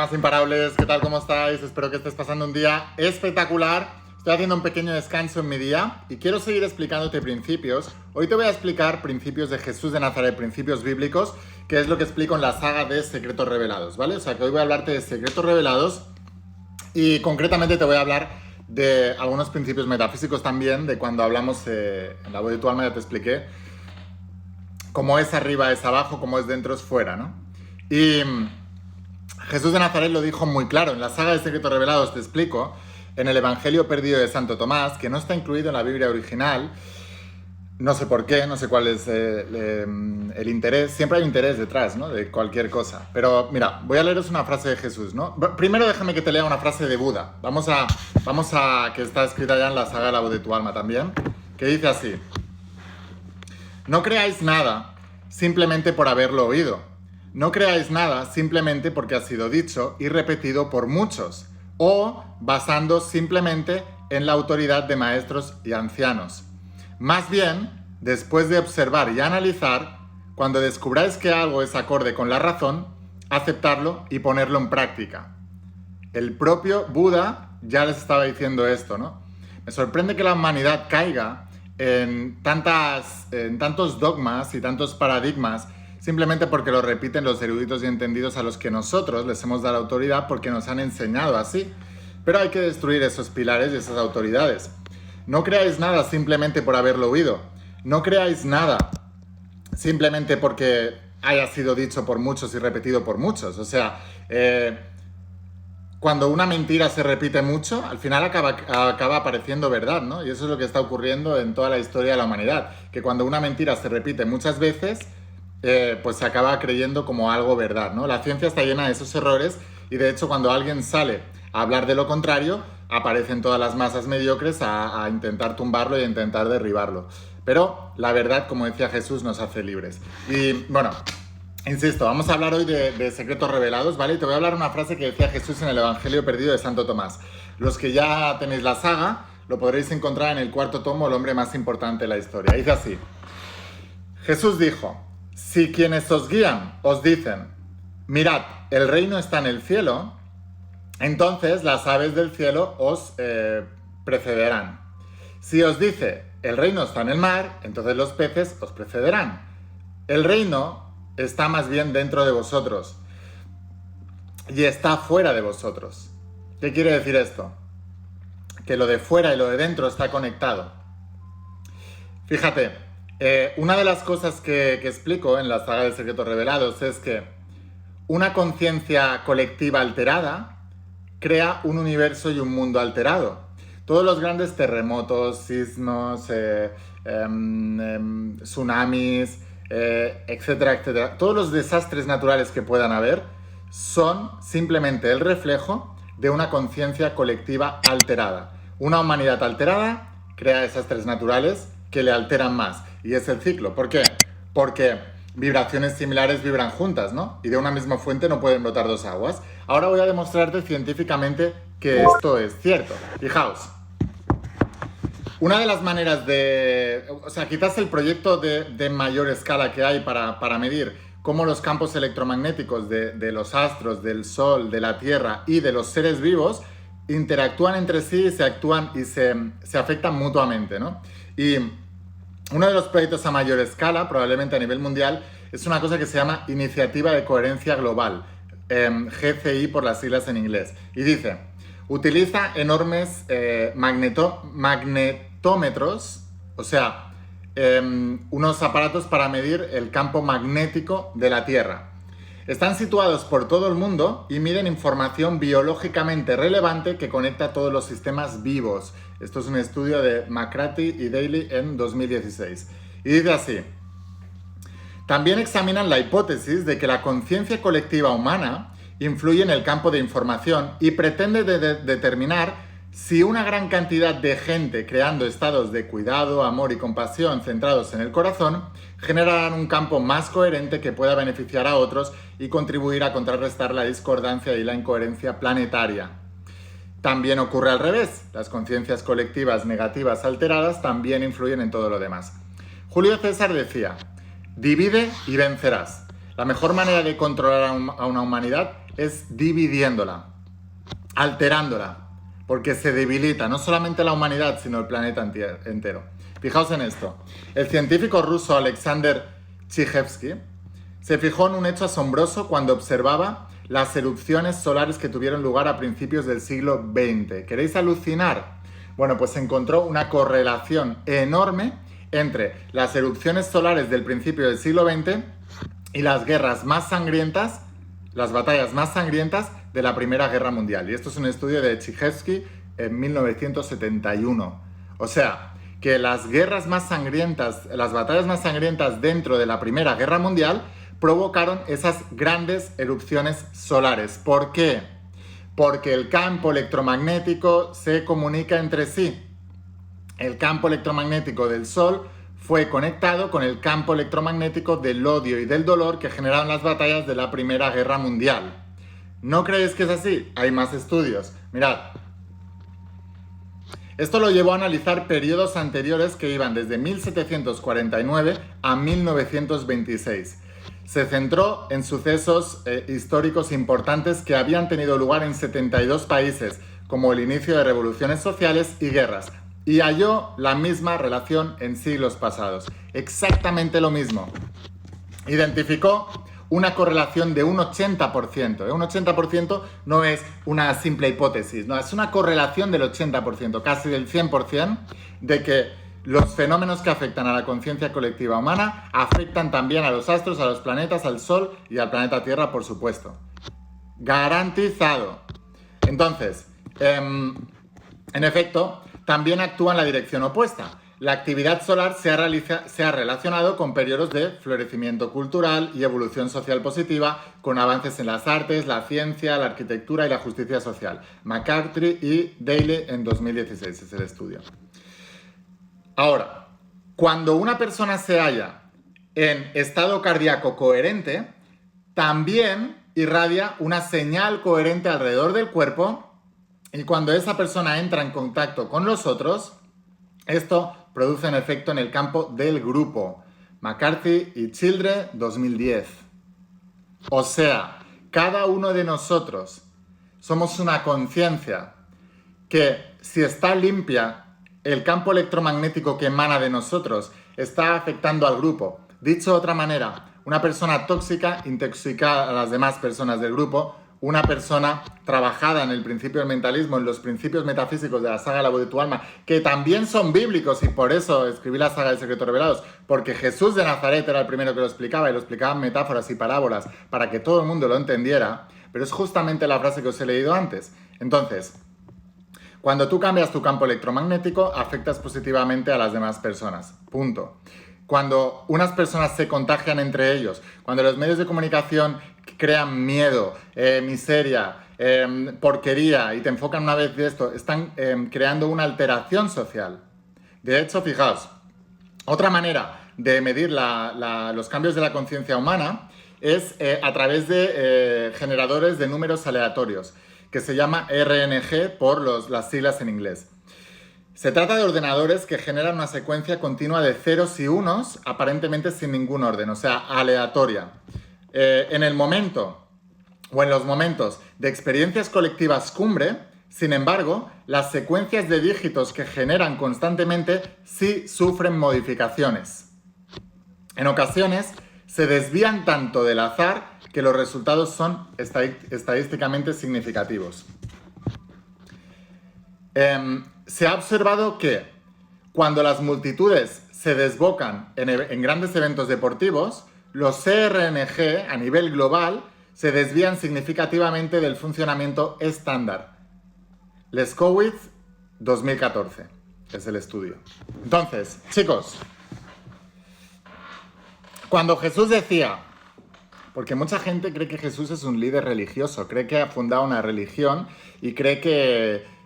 Almas imparables, ¿qué tal? ¿Cómo estáis? Espero que estés pasando un día espectacular. Estoy haciendo un pequeño descanso en mi día y quiero seguir explicándote principios. Hoy te voy a explicar principios de Jesús de Nazaret, principios bíblicos, que es lo que explico en la saga de Secretos Revelados, ¿vale? O sea que hoy voy a hablarte de secretos revelados y concretamente te voy a hablar de algunos principios metafísicos también, de cuando hablamos en la voz de tu alma, ya te expliqué cómo es arriba es abajo, cómo es dentro es fuera, ¿no? Y Jesús de Nazaret lo dijo muy claro. En la saga de Secretos Revelados te explico, en el Evangelio perdido de Santo Tomás, que no está incluido en la Biblia original. No sé por qué, no sé cuál es el interés. Siempre hay interés detrás, ¿no? De cualquier cosa. Pero mira, voy a leeros una frase de Jesús, ¿no? Primero déjame que te lea una frase de Buda. Vamos a que está escrita ya en la saga de la voz de tu alma también, que dice así: no creáis nada simplemente por haberlo oído. No creáis nada simplemente porque ha sido dicho y repetido por muchos, o basando simplemente en la autoridad de maestros y ancianos. Más bien, después de observar y analizar, cuando descubráis que algo es acorde con la razón, aceptarlo y ponerlo en práctica. El propio Buda ya les estaba diciendo esto, ¿no? Me sorprende que la humanidad caiga en tantos dogmas y tantos paradigmas simplemente porque lo repiten los eruditos y entendidos a los que nosotros les hemos dado autoridad porque nos han enseñado así. Pero hay que destruir esos pilares y esas autoridades. No creáis nada simplemente por haberlo oído. No creáis nada simplemente porque haya sido dicho por muchos y repetido por muchos. O sea, cuando una mentira se repite mucho, al final acaba apareciendo verdad, ¿no? Y eso es lo que está ocurriendo en toda la historia de la humanidad. Que cuando una mentira se repite muchas veces, pues se acaba creyendo como algo verdad, ¿no? La ciencia está llena de esos errores y de hecho cuando alguien sale a hablar de lo contrario, aparecen todas las masas mediocres a intentar tumbarlo y a intentar derribarlo. Pero la verdad, como decía Jesús, nos hace libres. Y bueno, insisto, vamos a hablar hoy de secretos revelados, ¿vale? Y te voy a hablar una frase que decía Jesús en el Evangelio perdido de Santo Tomás. Los que ya tenéis la saga, lo podréis encontrar en el cuarto tomo, El hombre más importante de la historia. Dice así: Jesús dijo: si quienes os guían os dicen, mirad, el reino está en el cielo, entonces las aves del cielo os precederán. Si os dice, el reino está en el mar, entonces los peces os precederán. El reino está más bien dentro de vosotros y está fuera de vosotros. ¿Qué quiere decir esto? Que lo de fuera y lo de dentro está conectado. Fíjate, una de las cosas que explico en la saga de Secretos Revelados es que una conciencia colectiva alterada crea un universo y un mundo alterado. Todos los grandes terremotos, sismos, tsunamis, etcétera, etcétera, todos los desastres naturales que puedan haber son simplemente el reflejo de una conciencia colectiva alterada. Una humanidad alterada crea desastres naturales que le alteran más. Y es el ciclo. ¿Por qué? Porque vibraciones similares vibran juntas, ¿no? Y de una misma fuente no pueden brotar dos aguas. Ahora voy a demostrarte científicamente que esto es cierto. Fijaos. Una de las maneras de... O sea, quizás el proyecto de mayor escala que hay para medir cómo los campos electromagnéticos de los astros, del Sol, de la Tierra y de los seres vivos interactúan entre sí y se actúan y se afectan mutuamente, ¿no? Y uno de los proyectos a mayor escala, probablemente a nivel mundial, es una cosa que se llama Iniciativa de Coherencia Global, GCI por las siglas en inglés. Y dice, utiliza enormes magnetómetros, o sea, unos aparatos para medir el campo magnético de la Tierra. Están situados por todo el mundo y miden información biológicamente relevante que conecta a todos los sistemas vivos. Esto es un estudio de McCarthy y Daly en 2016. Y dice así: también examinan la hipótesis de que la conciencia colectiva humana influye en el campo de información y pretende determinar si una gran cantidad de gente creando estados de cuidado, amor y compasión centrados en el corazón generarán un campo más coherente que pueda beneficiar a otros y contribuir a contrarrestar la discordancia y la incoherencia planetaria. También ocurre al revés. Las conciencias colectivas negativas alteradas también influyen en todo lo demás. Julio César decía: divide y vencerás. La mejor manera de controlar a una humanidad es dividiéndola, alterándola, porque se debilita no solamente la humanidad, sino el planeta entero. Fijaos en esto. El científico ruso Alexander Chizhevsky se fijó en un hecho asombroso cuando observaba las erupciones solares que tuvieron lugar a principios del siglo XX. ¿Queréis alucinar? Bueno, pues encontró una correlación enorme entre las erupciones solares del principio del siglo XX y las guerras más sangrientas, las batallas más sangrientas de la Primera Guerra Mundial. Y esto es un estudio de Chizhevsky en 1971. O sea, que las guerras más sangrientas, las batallas más sangrientas dentro de la Primera Guerra Mundial provocaron esas grandes erupciones solares. ¿Por qué? Porque el campo electromagnético se comunica entre sí. El campo electromagnético del Sol fue conectado con el campo electromagnético del odio y del dolor que generaron las batallas de la Primera Guerra Mundial. ¿No creéis que es así? Hay más estudios. Mirad. Esto lo llevó a analizar periodos anteriores que iban desde 1749 a 1926. Se centró en sucesos históricos importantes que habían tenido lugar en 72 países, como el inicio de revoluciones sociales y guerras, y halló la misma relación en siglos pasados. Exactamente lo mismo. Identificó una correlación de un 80%. Un 80% no es una simple hipótesis, no, es una correlación del 80%, casi del 100%, de que los fenómenos que afectan a la conciencia colectiva humana afectan también a los astros, a los planetas, al Sol y al planeta Tierra, por supuesto. Garantizado. Entonces, en efecto, también actúa en la dirección opuesta. La actividad solar se ha relacionado con periodos de florecimiento cultural y evolución social positiva, con avances en las artes, la ciencia, la arquitectura y la justicia social. McCarthy y Daly en 2016 es el estudio. Ahora, cuando una persona se halla en estado cardíaco coherente, también irradia una señal coherente alrededor del cuerpo, y cuando esa persona entra en contacto con los otros, esto produce un efecto en el campo del grupo. McCarthy y Childre, 2010. O sea, cada uno de nosotros somos una conciencia que, si está limpia, el campo electromagnético que emana de nosotros está afectando al grupo. Dicho de otra manera, una persona tóxica intoxica a las demás personas del grupo. Una persona trabajada en el principio del mentalismo, en los principios metafísicos de la saga La voz de tu alma, que también son bíblicos, y por eso escribí la saga de Secretos Revelados, porque Jesús de Nazaret era el primero que lo explicaba, y lo explicaba en metáforas y parábolas para que todo el mundo lo entendiera, pero es justamente la frase que os he leído antes. Entonces, cuando tú cambias tu campo electromagnético, afectas positivamente a las demás personas. Punto. Cuando unas personas se contagian entre ellos, cuando los medios de comunicación crean miedo, miseria, porquería, y te enfocan una vez de esto, están creando una alteración social. De hecho, fijaos, otra manera de medir los cambios de la conciencia humana es a través de generadores de números aleatorios, que se llama RNG por las siglas en inglés. Se trata de ordenadores que generan una secuencia continua de ceros y unos, aparentemente sin ningún orden, o sea, aleatoria. En el momento, o en los momentos de experiencias colectivas cumbre, sin embargo, las secuencias de dígitos que generan constantemente sí sufren modificaciones. En ocasiones, se desvían tanto del azar que los resultados son estadísticamente significativos. Se ha observado que cuando las multitudes se desbocan en grandes eventos deportivos, los CRNG a nivel global se desvían significativamente del funcionamiento estándar. Leskowitz, 2014, es el estudio. Entonces, chicos, cuando Jesús decía, porque mucha gente cree que Jesús es un líder religioso, cree que ha fundado una religión y cree que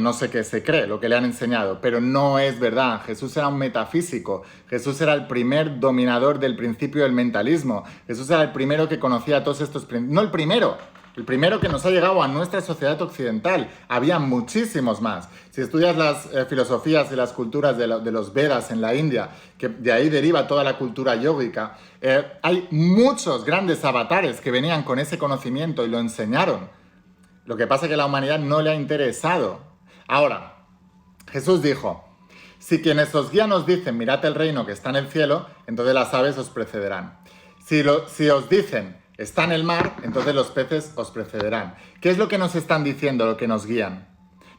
no sé qué se cree, lo que le han enseñado, pero no es verdad. Jesús era un metafísico, Jesús era el primer dominador del principio del mentalismo, Jesús era el primero que conocía todos estos principios, no el primero, El primero que nos ha llegado a nuestra sociedad occidental. Había muchísimos más. Si estudias las filosofías y las culturas de los Vedas en la India, que de ahí deriva toda la cultura yógica, hay muchos grandes avatares que venían con ese conocimiento y lo enseñaron. Lo que pasa es que a la humanidad no le ha interesado. Ahora, Jesús dijo, si quienes os guían os dicen, mirad el reino que está en el cielo, entonces las aves os precederán. Si os dicen, está en el mar, entonces los peces os precederán. ¿Qué es lo que nos están diciendo, lo que nos guían?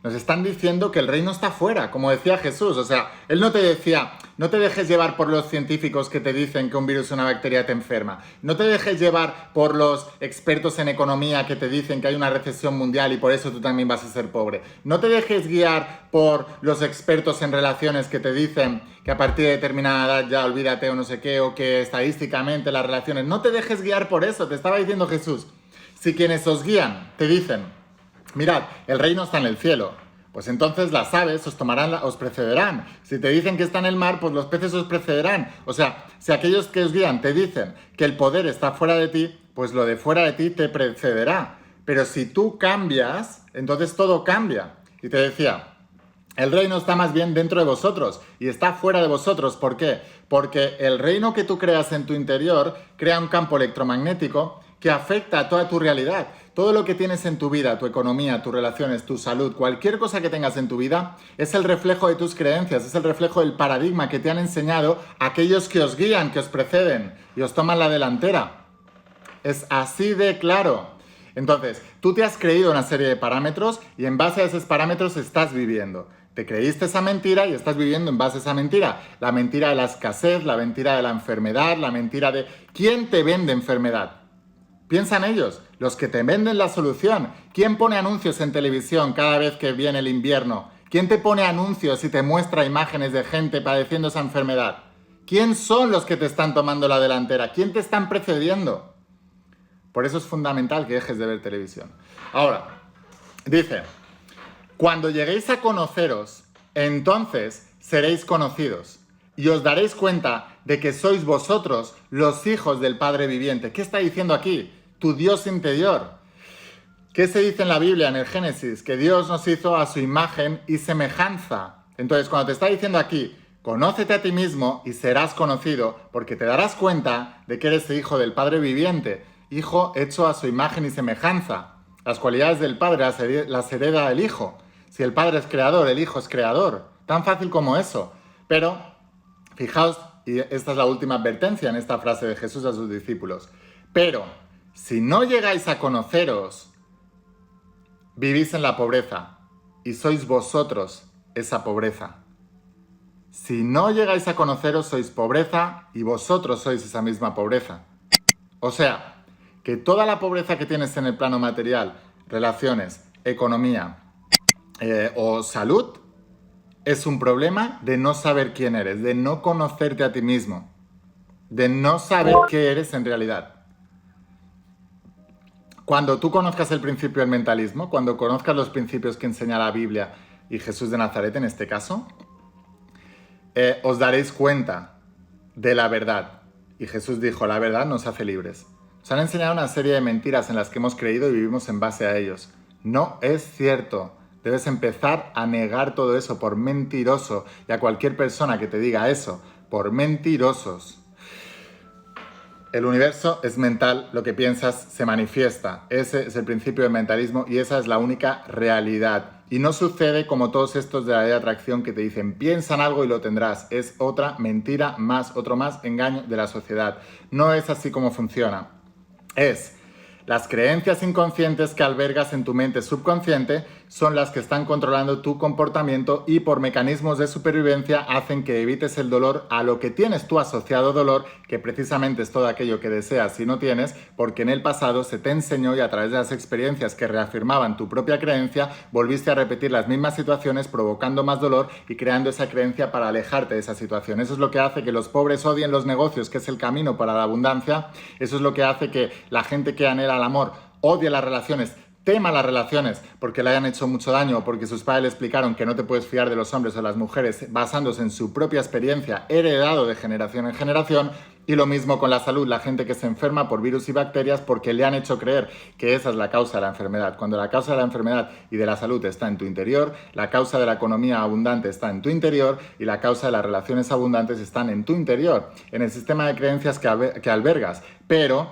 Nos están diciendo que el reino está fuera, como decía Jesús. O sea, Él no te decía, no te dejes llevar por los científicos que te dicen que un virus o una bacteria te enferma. No te dejes llevar por los expertos en economía que te dicen que hay una recesión mundial y por eso tú también vas a ser pobre. No te dejes guiar por los expertos en relaciones que te dicen que a partir de determinada edad ya olvídate o no sé qué, o que estadísticamente las relaciones... No te dejes guiar por eso, te estaba diciendo Jesús. Si quienes os guían te dicen, mirad, el reino está en el cielo, pues entonces las aves os precederán. Si te dicen que está en el mar, pues los peces os precederán. O sea, si aquellos que os guían te dicen que el poder está fuera de ti, pues lo de fuera de ti te precederá. Pero si tú cambias, entonces todo cambia. Y te decía, el reino está más bien dentro de vosotros y está fuera de vosotros. ¿Por qué? Porque el reino que tú creas en tu interior crea un campo electromagnético que afecta a toda tu realidad. Todo lo que tienes en tu vida, tu economía, tus relaciones, tu salud, cualquier cosa que tengas en tu vida, es el reflejo de tus creencias, es el reflejo del paradigma que te han enseñado aquellos que os guían, que os preceden y os toman la delantera. Es así de claro. Entonces, tú te has creído una serie de parámetros y en base a esos parámetros estás viviendo. Te creíste esa mentira y estás viviendo en base a esa mentira. La mentira de la escasez, la mentira de la enfermedad, la mentira de... ¿Quién te vende enfermedad? Piensa en ellos, los que te venden la solución. ¿Quién pone anuncios en televisión cada vez que viene el invierno? ¿Quién te pone anuncios y te muestra imágenes de gente padeciendo esa enfermedad? ¿Quién son los que te están tomando la delantera? ¿Quién te están precediendo? Por eso es fundamental que dejes de ver televisión. Ahora, dice, cuando lleguéis a conoceros, entonces seréis conocidos y os daréis cuenta de que sois vosotros los hijos del Padre viviente. ¿Qué está diciendo aquí? Tu Dios interior. ¿Qué se dice en la Biblia, en el Génesis? Que Dios nos hizo a su imagen y semejanza. Entonces, cuando te está diciendo aquí, conócete a ti mismo y serás conocido, porque te darás cuenta de que eres hijo del Padre viviente, hijo hecho a su imagen y semejanza. Las cualidades del Padre las hereda el Hijo. Si el Padre es creador, el Hijo es creador. Tan fácil como eso. Pero, fijaos, y esta es la última advertencia en esta frase de Jesús a sus discípulos. Pero, si no llegáis a conoceros, vivís en la pobreza y sois vosotros esa pobreza. Si no llegáis a conoceros, sois pobreza y vosotros sois esa misma pobreza. O sea, que toda la pobreza que tienes en el plano material, relaciones, economía o salud, es un problema de no saber quién eres, de no conocerte a ti mismo, de no saber qué eres en realidad. Cuando tú conozcas el principio del mentalismo, cuando conozcas los principios que enseña la Biblia y Jesús de Nazaret en este caso, os daréis cuenta de la verdad. Y Jesús dijo, la verdad nos hace libres. Nos han enseñado una serie de mentiras en las que hemos creído y vivimos en base a ellos. No es cierto. Debes empezar a negar todo eso por mentiroso y a cualquier persona que te diga eso, por mentirosos. El universo es mental, lo que piensas se manifiesta. Ese es el principio del mentalismo y esa es la única realidad. Y no sucede como todos estos de la ley de atracción que te dicen piensa en algo y lo tendrás. Es otra mentira más, otro más engaño de la sociedad. No es así como funciona. Es las creencias inconscientes que albergas en tu mente subconsciente son las que están controlando tu comportamiento y por mecanismos de supervivencia hacen que evites el dolor a lo que tienes tú asociado dolor, que precisamente es todo aquello que deseas y no tienes, porque en el pasado se te enseñó y a través de las experiencias que reafirmaban tu propia creencia, volviste a repetir las mismas situaciones provocando más dolor y creando esa creencia para alejarte de esa situación. Eso es lo que hace que los pobres odien los negocios, que es el camino para la abundancia. Eso es lo que hace que la gente que anhela el amor odie las relaciones, tema las relaciones porque le hayan hecho mucho daño o porque sus padres le explicaron que no te puedes fiar de los hombres o las mujeres basándose en su propia experiencia heredado de generación en generación. Y lo mismo con la salud, la gente que se enferma por virus y bacterias porque le han hecho creer que esa es la causa de la enfermedad. Cuando la causa de la enfermedad y de la salud está en tu interior, la causa de la economía abundante está en tu interior y la causa de las relaciones abundantes están en tu interior, en el sistema de creencias que albergas. Pero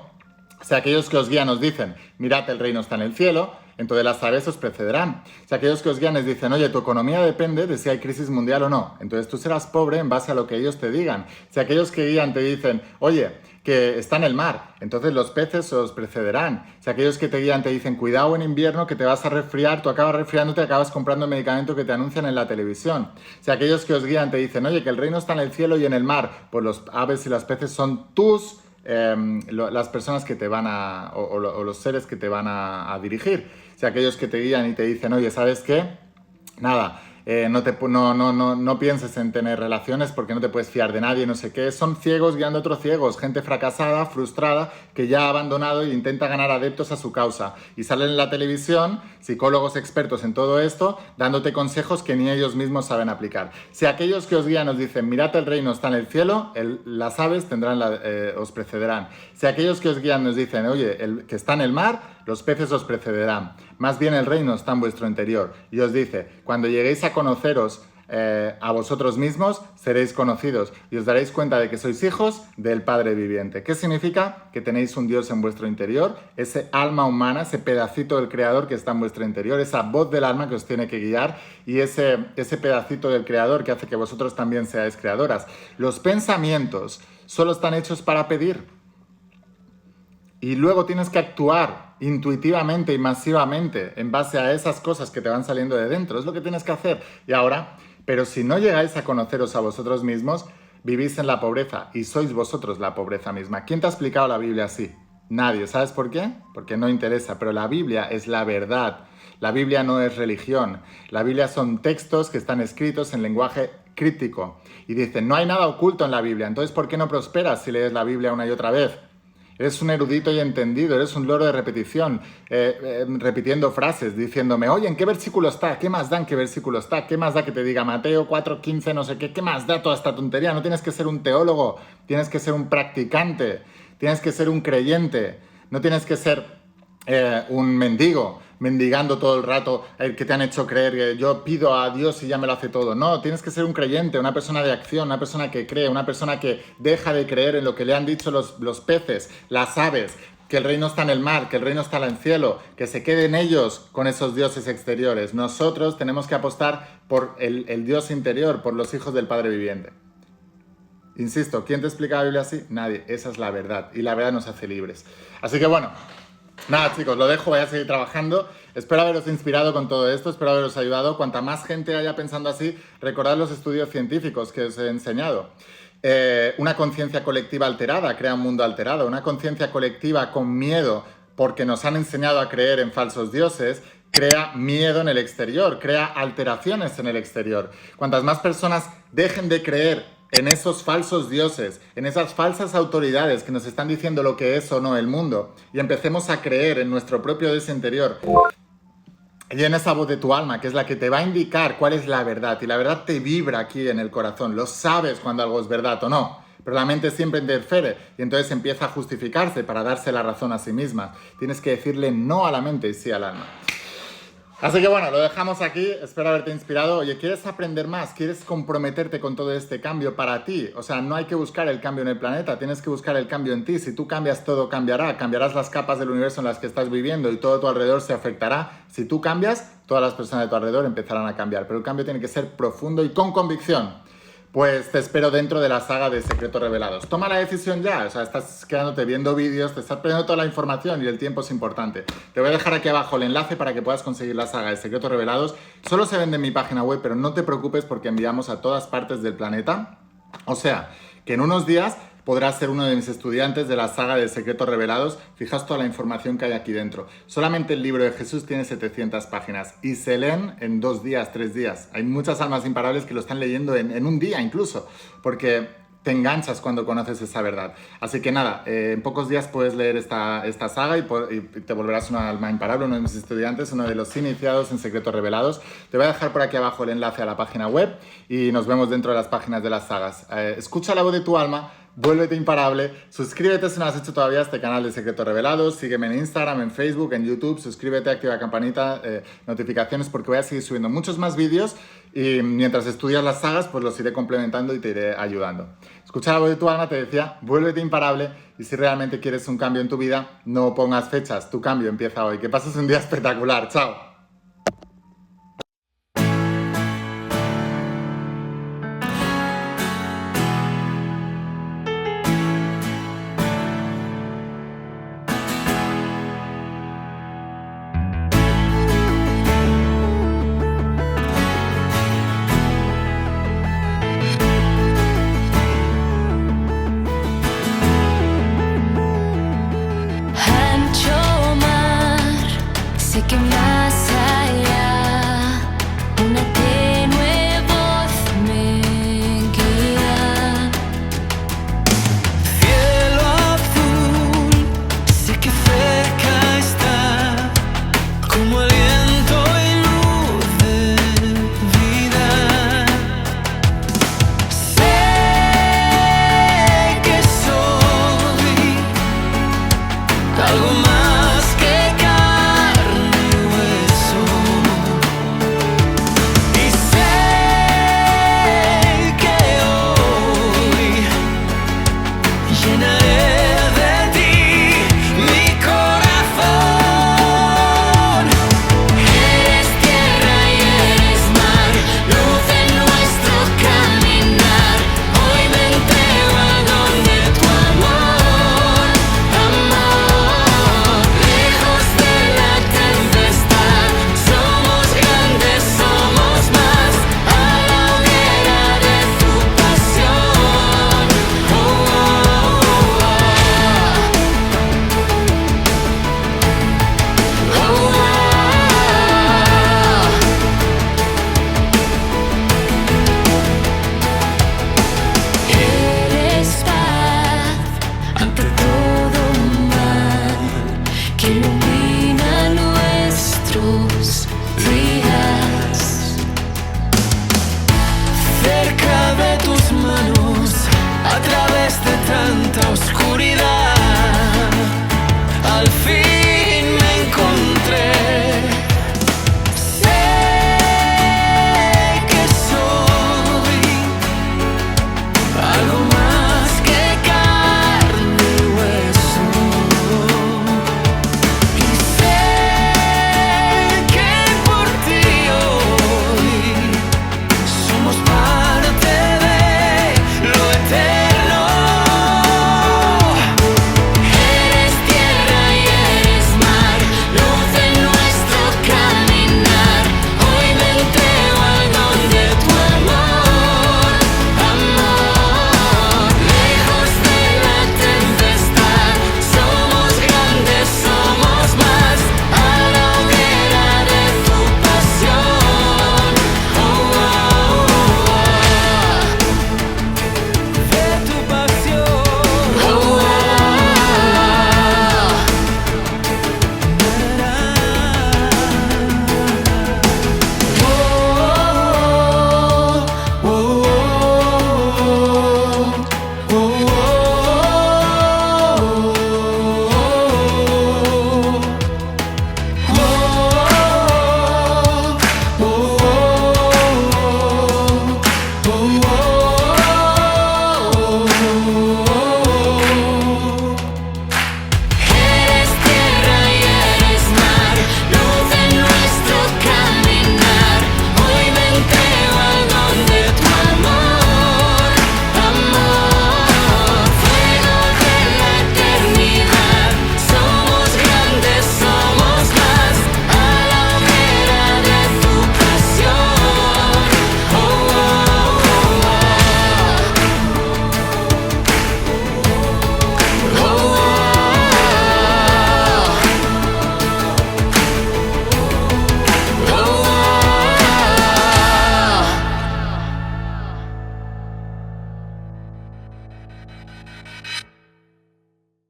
si aquellos que os guían os dicen, mirad, el reino está en el cielo, entonces las aves os precederán. Si aquellos que os guían les dicen, oye, tu economía depende de si hay crisis mundial o no, entonces tú serás pobre en base a lo que ellos te digan. Si aquellos que guían te dicen, oye, que está en el mar, entonces los peces os precederán. Si aquellos que te guían te dicen, cuidado en invierno que te vas a resfriar, tú acabas resfriándote y acabas comprando el medicamento que te anuncian en la televisión. Si aquellos que os guían te dicen, oye, que el reino está en el cielo y en el mar, pues los aves y los peces son las personas que te van o los seres que te van a dirigir. Si aquellos que te guían y te dicen, oye, ¿sabes qué? Nada, no pienses en tener relaciones porque no te puedes fiar de nadie, no sé qué. Son ciegos guiando a otros ciegos, gente fracasada, frustrada, que ya ha abandonado e intenta ganar adeptos a su causa. Y salen en la televisión psicólogos expertos en todo esto, dándote consejos que ni ellos mismos saben aplicar. Si aquellos que os guían os dicen, mirad, el reino está en el cielo, las aves os precederán. Si aquellos que os guían nos dicen, oye, el que está en el mar, los peces os precederán. Más bien el reino está en vuestro interior. Y os dice, cuando lleguéis a conoceros a vosotros mismos, seréis conocidos y os daréis cuenta de que sois hijos del Padre viviente. ¿Qué significa? Que tenéis un Dios en vuestro interior, ese alma humana, ese pedacito del Creador que está en vuestro interior, esa voz del alma que os tiene que guiar y ese pedacito del Creador que hace que vosotros también seáis creadoras. Los pensamientos solo están hechos para pedir. Y luego tienes que actuar intuitivamente y masivamente en base a esas cosas que te van saliendo de dentro. Es lo que tienes que hacer. Y ahora, pero si no llegáis a conoceros a vosotros mismos, vivís en la pobreza y sois vosotros la pobreza misma. ¿Quién te ha explicado la Biblia así? Nadie. ¿Sabes por qué? Porque no interesa. Pero la Biblia es la verdad. La Biblia no es religión. La Biblia son textos que están escritos en lenguaje crítico. Y dicen, no hay nada oculto en la Biblia. Entonces, ¿por qué no prosperas si lees la Biblia una y otra vez? Eres un erudito y entendido, eres un loro de repetición, repitiendo frases, diciéndome, oye, ¿en qué versículo está? ¿Qué más da en qué versículo está? ¿Qué más da que te diga Mateo 4:15, no sé qué? ¿Qué más da toda esta tontería? No tienes que ser un teólogo, tienes que ser un practicante, tienes que ser un creyente, no tienes que ser un mendigo, mendigando todo el rato, que te han hecho creer que yo pido a Dios y ya me lo hace todo. No, tienes que ser un creyente, una persona de acción, una persona que cree, una persona que deja de creer en lo que le han dicho los peces, las aves, que el reino está en el mar, que el reino está en el cielo, que se queden ellos con esos dioses exteriores. Nosotros tenemos que apostar por el Dios interior, por los hijos del Padre viviente. Insisto, ¿quién te explica la Biblia así? Nadie, esa es la verdad y la verdad nos hace libres. Así que bueno, nada chicos, lo dejo, voy a seguir trabajando. Espero haberos inspirado con todo esto, espero haberos ayudado. Cuanta más gente haya pensando así, recordad los estudios científicos que os he enseñado. Una conciencia colectiva alterada crea un mundo alterado. Una conciencia colectiva con miedo porque nos han enseñado a creer en falsos dioses, crea miedo en el exterior, crea alteraciones en el exterior. Cuantas más personas dejen de creer en esos falsos dioses, en esas falsas autoridades que nos están diciendo lo que es o no el mundo, y empecemos a creer en nuestro propio Dios interior y en esa voz de tu alma, que es la que te va a indicar cuál es la verdad, y la verdad te vibra aquí en el corazón, lo sabes cuando algo es verdad o no, pero la mente siempre interfiere y entonces empieza a justificarse para darse la razón a sí misma. Tienes que decirle no a la mente y sí al alma. Así que bueno, lo dejamos aquí, espero haberte inspirado. Oye, ¿quieres aprender más? ¿Quieres comprometerte con todo este cambio para ti? O sea, no hay que buscar el cambio en el planeta, tienes que buscar el cambio en ti. Si tú cambias, todo cambiará. Cambiarás las capas del universo en las que estás viviendo y todo a tu alrededor se afectará. Si tú cambias, todas las personas de tu alrededor empezarán a cambiar. Pero el cambio tiene que ser profundo y con convicción. Pues te espero dentro de la saga de Secretos Revelados. Toma la decisión ya, o sea, estás quedándote viendo vídeos, te estás perdiendo toda la información y el tiempo es importante. Te voy a dejar aquí abajo el enlace para que puedas conseguir la saga de Secretos Revelados. Solo se vende en mi página web, pero no te preocupes porque enviamos a todas partes del planeta. O sea, que en unos días podrás ser uno de mis estudiantes de la saga de Secretos Revelados. Fijaos toda la información que hay aquí dentro. Solamente el libro de Jesús tiene 700 páginas y se leen en 2 días, 3 días. Hay muchas almas imparables que lo están leyendo en un día incluso, porque te enganchas cuando conoces esa verdad. Así que nada, en pocos días puedes leer esta saga y te volverás una alma imparable, uno de mis estudiantes, uno de los iniciados en Secretos Revelados. Te voy a dejar por aquí abajo el enlace a la página web y nos vemos dentro de las páginas de las sagas. Escucha la voz de tu alma, vuélvete imparable, suscríbete si no has hecho todavía este canal de Secretos Revelados, sígueme en Instagram, en Facebook, en YouTube, suscríbete, activa la campanita, notificaciones, porque voy a seguir subiendo muchos más vídeos y mientras estudias las sagas pues los iré complementando y te iré ayudando. Escucha la voz de tu alma, te decía, vuélvete imparable, y si realmente quieres un cambio en tu vida, no pongas fechas, tu cambio empieza hoy. Que pases un día espectacular, chao.